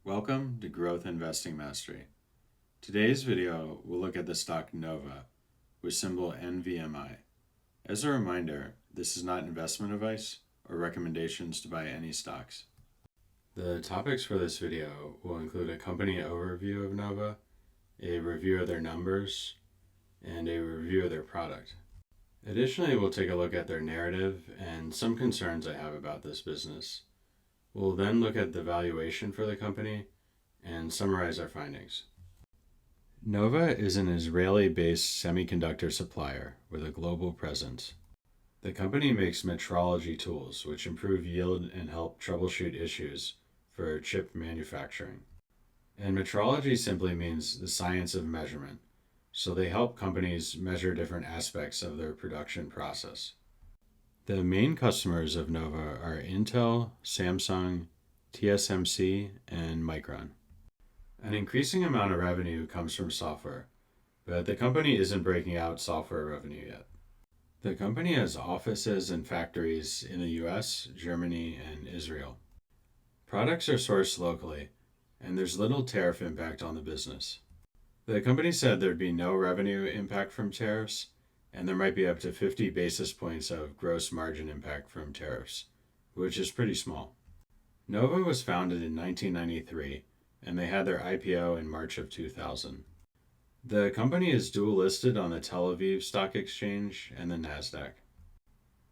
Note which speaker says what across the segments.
Speaker 1: Welcome to Growth Investing Mastery. Today's video will look at the stock Nova with symbol NVMI. As a reminder, this is not investment advice or recommendations to buy any stocks. The topics for this video will include a company overview of Nova, a review of their numbers, and a review of their product. Additionally, we'll take a look at their narrative and some concerns I have about this business. We'll then look at the valuation for the company and summarize our findings. Nova is an Israeli-based semiconductor supplier with a global presence. The company makes metrology tools which improve yield and help troubleshoot issues for chip manufacturing. And metrology simply means the science of measurement, so they help companies measure different aspects of their production process. The main customers of Nova are Intel, Samsung, TSMC, and Micron. An increasing amount of revenue comes from software, but the company isn't breaking out software revenue yet. The company has offices and factories in the US, Germany, and Israel. Products are sourced locally, and there's little tariff impact on the business. The company said there'd be no revenue impact from tariffs, and there might be up to 50 basis points of gross margin impact from tariffs, which is pretty small. Nova was founded in 1993, and they had their IPO in March of 2000. The company is dual listed on the Tel Aviv Stock Exchange and the NASDAQ.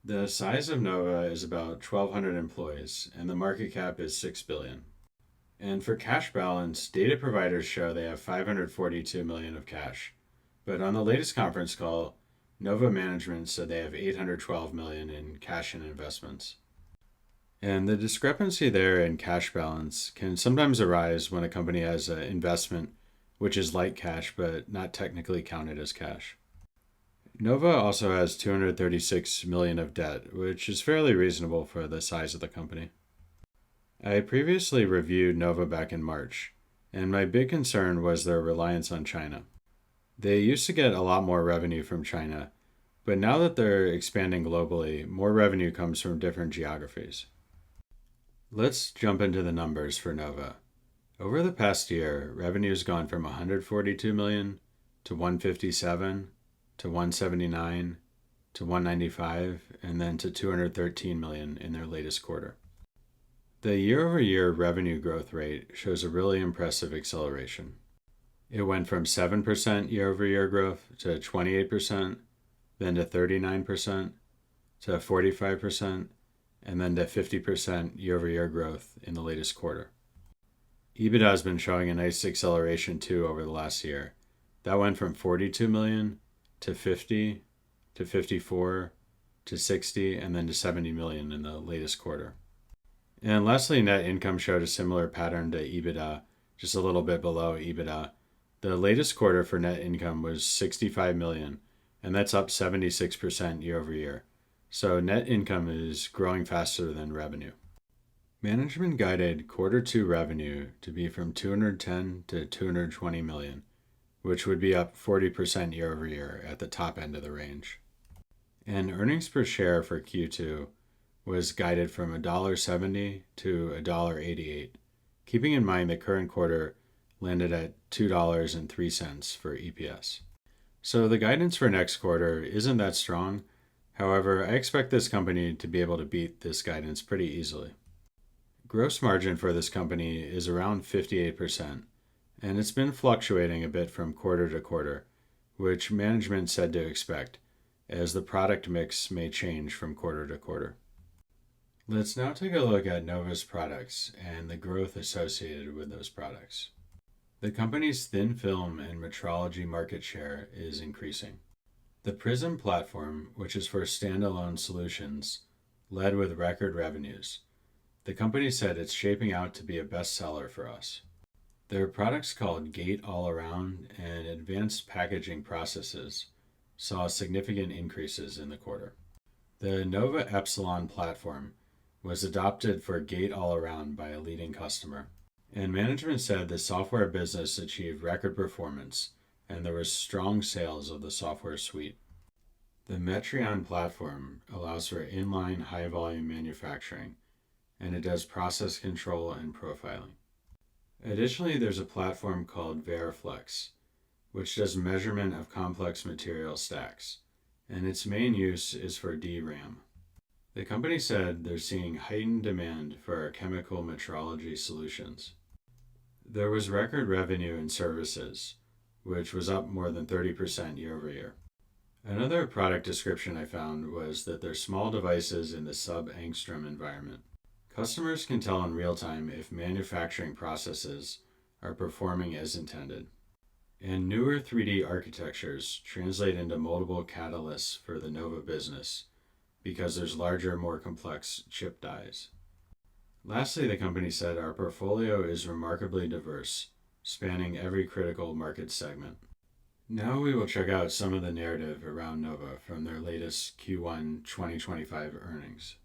Speaker 1: The size of Nova is about 1,200 employees, and the market cap is $6 billion. And for cash balance, data providers show they have $542 million of cash, but on the latest conference call, Nova management said they have $812 million in cash and investments. And the discrepancy there in cash balance can sometimes arise when a company has an investment which is like cash but not technically counted as cash. Nova also has $236 million of debt, which is fairly reasonable for the size of the company. I previously reviewed Nova back in March, and my big concern was their reliance on China. They used to get a lot more revenue from China, but now that they're expanding globally, more revenue comes from different geographies. Let's jump into the numbers for Nova. Over the past year, revenue has gone from $142 million to $157 to $179 to $195 and then to $213 million in their latest quarter. The year-over-year revenue growth rate shows a really impressive acceleration. It went from 7% year-over-year growth to 28%, then to 39%, to 45%, and then to 50% year-over-year growth in the latest quarter. EBITDA has been showing a nice acceleration too over the last year. That went from $42 million to $50 to $54 to $60 and then to $70 million in the latest quarter. And lastly, net income showed a similar pattern to EBITDA, just a little bit below EBITDA. The latest quarter for net income was $65 million, and that's up 76% year over year. So net income is growing faster than revenue. Management guided quarter two revenue to be from $210 to $220 million, which would be up 40% year over year at the top end of the range. And earnings per share for Q2 was guided from $1.70 to $1.88, keeping in mind the current quarter landed at $2.03 for EPS. So the guidance for next quarter isn't that strong. However, I expect this company to be able to beat this guidance pretty easily. Gross margin for this company is around 58%, and it's been fluctuating a bit from quarter to quarter, which management said to expect, as the product mix may change from quarter to quarter. Let's now take a look at Nova's products and the growth associated with those products. The company's thin film and metrology market share is increasing. The Prism platform, which is for standalone solutions, led with record revenues. The company said it's shaping out to be a bestseller for us. Their products called Gate-All-Around and Advanced Packaging Processes saw significant increases in the quarter. The Nova Epsilon platform was adopted for Gate-All-Around by a leading customer. And management said the software business achieved record performance and there was strong sales of the software suite. The Metreon platform allows for inline high-volume manufacturing, and it does process control and profiling. Additionally, there's a platform called Veriflex, which does measurement of complex material stacks, and its main use is for DRAM. The company said they're seeing heightened demand for our chemical metrology solutions. There was record revenue in services, which was up more than 30% year over year. Another product description I found was that they're small devices in the sub-angstrom environment. Customers can tell in real time if manufacturing processes are performing as intended. And newer 3D architectures translate into multiple catalysts for the Nova business because there's larger, more complex chip dies. Lastly, the company said our portfolio is remarkably diverse, spanning every critical market segment. Now we will check out some of the narrative around Nova from their latest Q1 2025 earnings.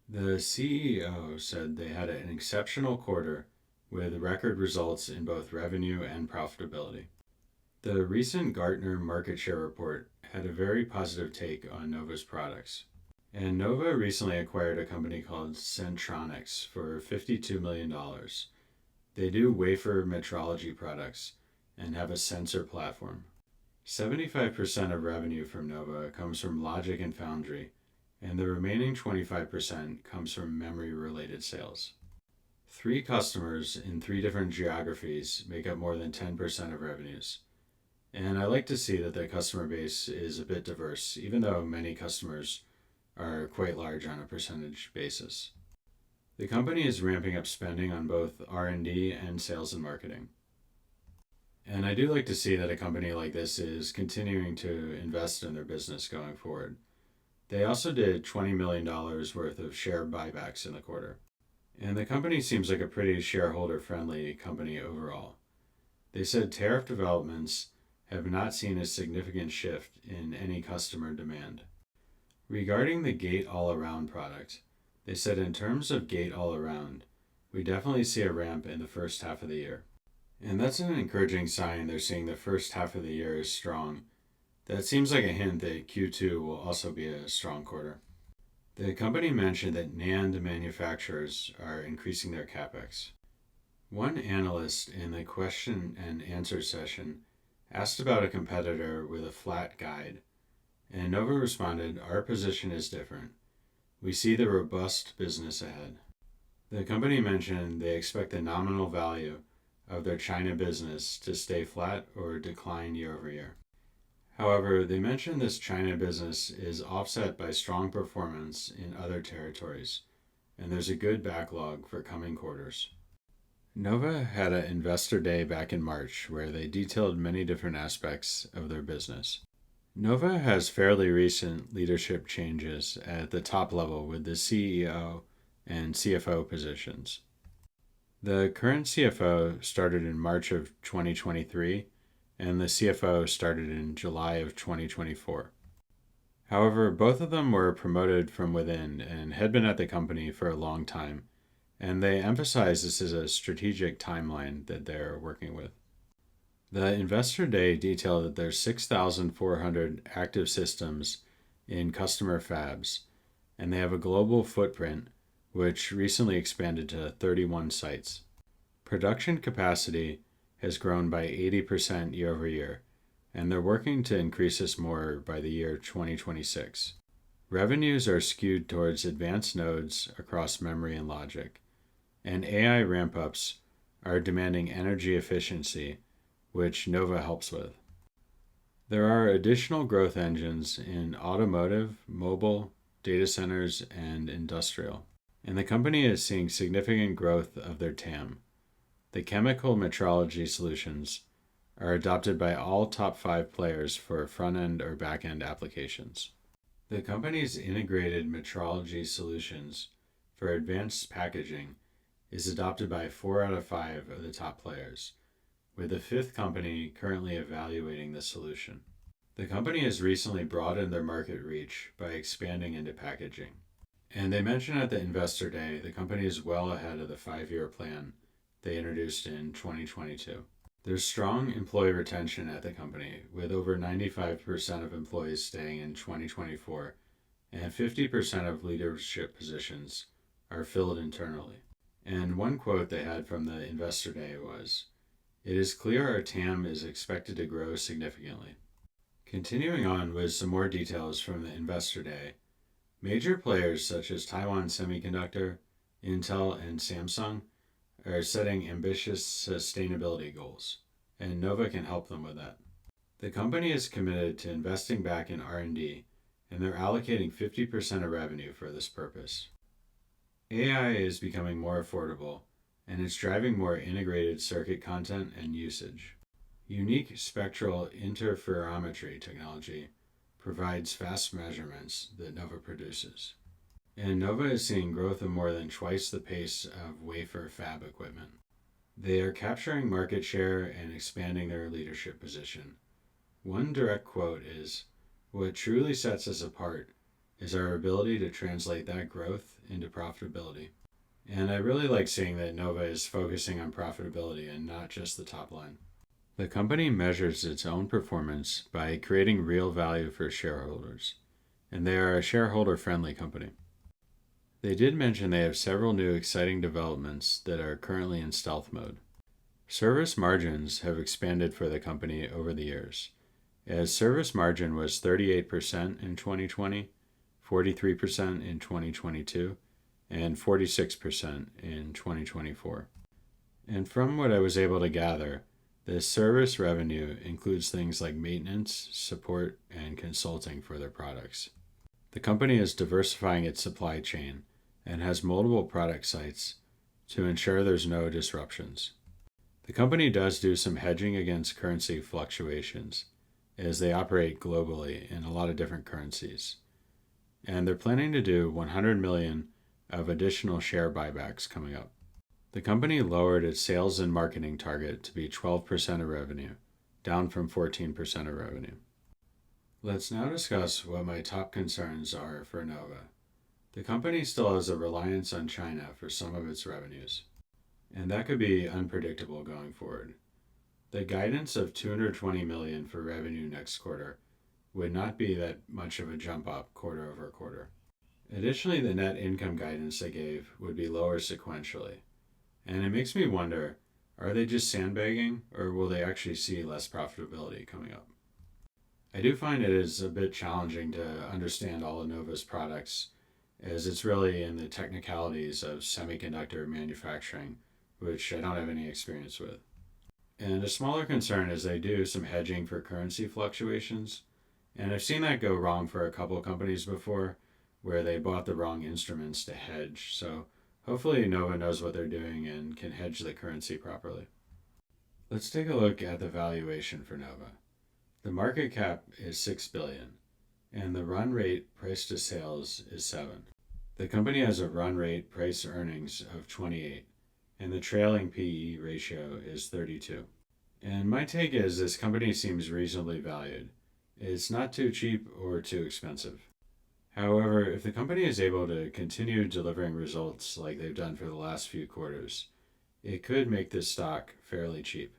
Speaker 1: The CEO said they had an exceptional quarter with record results in both revenue and profitability. The recent Gartner market share report had a very positive take on Nova's products. And Nova recently acquired a company called Centronics for $52 million. They do wafer metrology products and have a sensor platform. 75% of revenue from Nova comes from logic and foundry, and the remaining 25% comes from memory-related sales. 3 customers in 3 different geographies make up more than 10% of revenues. And I like to see that the customer base is a bit diverse, even though many customers are quite large on a percentage basis. The company is ramping up spending on both R&D and sales and marketing. And I do like to see that a company like this is continuing to invest in their business going forward. They also did $20 million worth of share buybacks in the quarter. And the company seems like a pretty shareholder-friendly company overall. They said tariff developments have not seen a significant shift in any customer demand. Regarding the gate-all-around product, they said in terms of gate-all-around, we definitely see a ramp in the first half of the year. And that's an encouraging sign they're seeing the first half of the year is strong. That seems like a hint that Q2 will also be a strong quarter. The company mentioned that NAND manufacturers are increasing their capex. One analyst in the question and answer session asked about a competitor with a flat guide, and Nova responded, "Our position is different. We see the robust business ahead." The company mentioned they expect the nominal value of their China business to stay flat or decline year over year. However, they mentioned this China business is offset by strong performance in other territories, and there's a good backlog for coming quarters. Nova had an investor day back in March where they detailed many different aspects of their business. Nova has fairly recent leadership changes at the top level with the CEO and CFO positions. The current CFO started in March of 2023, and the CFO started in July of 2024. However, both of them were promoted from within and had been at the company for a long time, and they emphasize this is a strategic timeline that they're working with. The Investor Day detailed that there's 6,400 active systems in customer fabs, and they have a global footprint which recently expanded to 31 sites. Production capacity has grown by 80% year over year, and they're working to increase this more by the year 2026. Revenues are skewed towards advanced nodes across memory and logic, and AI ramp-ups are demanding energy efficiency, which Nova helps with. There are additional growth engines in automotive, mobile, data centers, and industrial. And the company is seeing significant growth of their TAM. The chemical metrology solutions are adopted by all top 5 players for front-end or back-end applications. The company's integrated metrology solutions for advanced packaging is adopted by 4 out of 5 of the top players, with the 5th company currently evaluating the solution. The company has recently broadened their market reach by expanding into packaging. And they mentioned at the Investor Day the company is well ahead of the 5-year plan they introduced in 2022. There's strong employee retention at the company, with over 95% of employees staying in 2024, and 50% of leadership positions are filled internally. And one quote they had from the investor day was, "It is clear our TAM is expected to grow significantly." Continuing on with some more details from the investor day, major players such as Taiwan Semiconductor, Intel, and Samsung are setting ambitious sustainability goals, and Nova can help them with that. The company is committed to investing back in R&D, and they're allocating 50% of revenue for this purpose. AI is becoming more affordable, and it's driving more integrated circuit content and usage. Unique spectral interferometry technology provides fast measurements that Nova produces. And Nova is seeing growth of more than twice the pace of wafer fab equipment. They are capturing market share and expanding their leadership position. One direct quote is, "What truly sets us apart is our ability to translate that growth into profitability." And I really like seeing that Nova is focusing on profitability and not just the top line. The company measures its own performance by creating real value for shareholders, and they are a shareholder-friendly company. They did mention they have several new exciting developments that are currently in stealth mode. Service margins have expanded for the company over the years, as service margin was 38% in 2020, 43% in 2022, and 46% in 2024. And from what I was able to gather, the service revenue includes things like maintenance, support, and consulting for their products. The company is diversifying its supply chain and has multiple product sites to ensure there's no disruptions. The company does do some hedging against currency fluctuations, as they operate globally in a lot of different currencies. And they're planning to do 100 million of additional share buybacks coming up. The company lowered its sales and marketing target to be 12% of revenue, down from 14% of revenue. Let's now discuss what my top concerns are for Nova. The company still has a reliance on China for some of its revenues, and that could be unpredictable going forward. The guidance of 220 million for revenue next quarter would not be that much of a jump up quarter over quarter. Additionally, the net income guidance they gave would be lower sequentially. And it makes me wonder, are they just sandbagging, or will they actually see less profitability coming up? I do find it is a bit challenging to understand all of Nova's products, as it's really in the technicalities of semiconductor manufacturing, which I don't have any experience with. And a smaller concern is they do some hedging for currency fluctuations, and I've seen that go wrong for a couple companies before, where they bought the wrong instruments to hedge, so hopefully Nova knows what they're doing and can hedge the currency properly. Let's take a look at the valuation for Nova. The market cap is 6 billion, and the run rate price to sales is 7. The company has a run rate price earnings of 28, and the trailing PE ratio is 32. And my take is this company seems reasonably valued. It's not too cheap or too expensive. However, if the company is able to continue delivering results like they've done for the last few quarters, it could make this stock fairly cheap.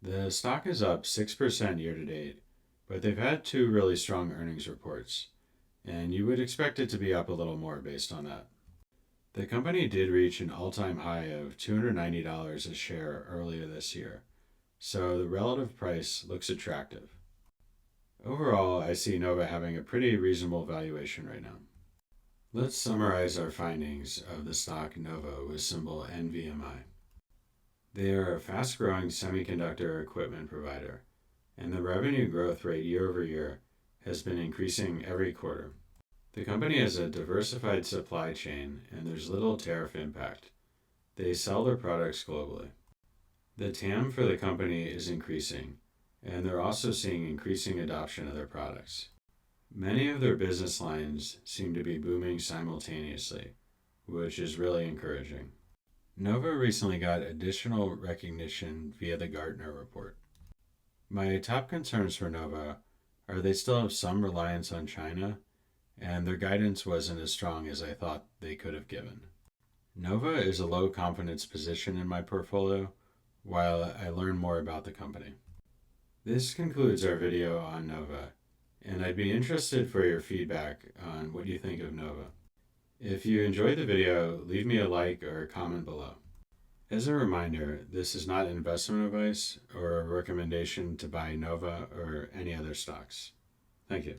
Speaker 1: The stock is up 6% year to date, but they've had 2 really strong earnings reports, and you would expect it to be up a little more based on that. The company did reach an all-time high of $290 a share earlier this year, so the relative price looks attractive. Overall, I see Nova having a pretty reasonable valuation right now. Let's summarize our findings of the stock Nova with symbol NVMI. They are a fast-growing semiconductor equipment provider, and the revenue growth rate year over year has been increasing every quarter. The company has a diversified supply chain, and there's little tariff impact. They sell their products globally. The TAM for the company is increasing, and they're also seeing increasing adoption of their products. Many of their business lines seem to be booming simultaneously, which is really encouraging. Nova recently got additional recognition via the Gartner report. My top concerns for Nova are they still have some reliance on China, and their guidance wasn't as strong as I thought they could have given. Nova is a low confidence position in my portfolio while I learn more about the company. This concludes our video on Nova, and I'd be interested for your feedback on what you think of Nova. If you enjoyed the video, leave me a like or a comment below. As a reminder, this is not investment advice or a recommendation to buy Nova or any other stocks. Thank you.